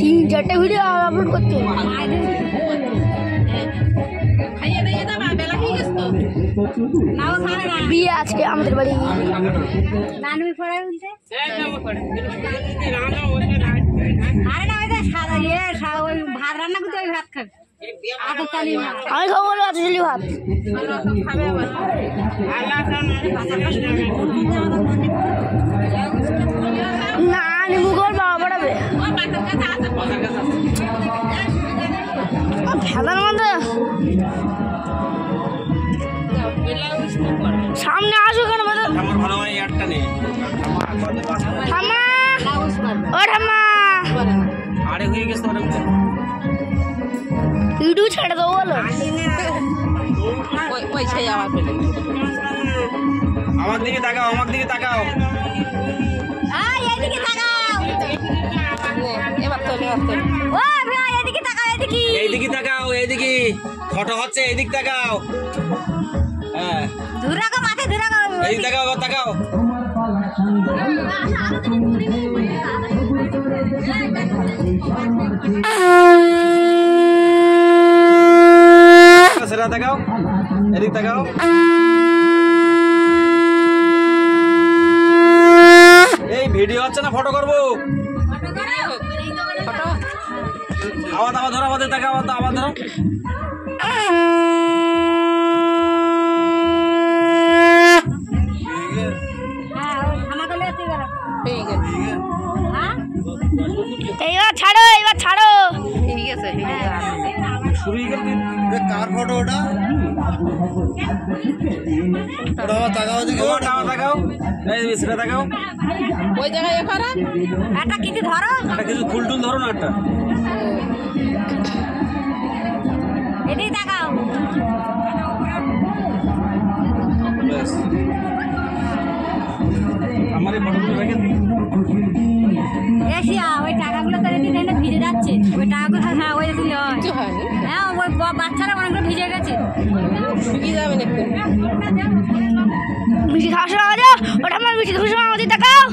तीन-चारटे video upload करते हैं। বিয়ে আজকে আমাদের বাড়ি। রানবি পড়ে বলতে আরে না ওই সাদা ওই ভাত রান্না করতে ওই ভাত খাবে। আমি খাবো বলে এত জলি ভাত। না নিবু কর বাবা পড়াবে ফেলার মধ্যে সামনে আসো কেন ঠাম্মা ও ঠাম্মা ইউটিউব ছেড়ে দেবো বলো আমার দিকে তাকাও আমার দিকে তাকাও এইদিকে তাকাও ও ভাই এইদিকে তাকাও এইদিকে তাকাও এইদিকে ফটো হচ্ছে এইদিক তাকাও হ্যাঁ ধুরাগো মাথা ধুরাগো এইদিক তাকাও আবার তাকাও সেটা তাকাও এদিক তাকাও এই ভিডিও হচ্ছে না ফটো করবো আবার আবার ধরো আমাদের তাকাও আবার ধরো এইবার ছাড়ো ঠিক আছে শুরু হয়ে গেল কার ফটো ওটা তাকাও দিকে তাকাও এই সেটা তাকাও ওই জায়গায় এখানে একটা কিছু ধরো একটা কিছু ফুল টুল ধরো না একটা এদিকে তাকাও ব্যাস আমার এই ফটোগুলো রেখে এসিয়া ওই টাকাগুলো তো এদিকে না ভিজে যাচ্ছে ওই টাকাগুলো হ্যাঁ ওই দিলে হয় হ্যাঁ ওই বাচ্চারা অনেকগুলো ভিজে গেছে শুকিয়ে যাবে না একটু মিষ্টি খাওয়ার সময় ওটা আমার মিষ্টি খাওয়ার সময় আমাদের তাকাও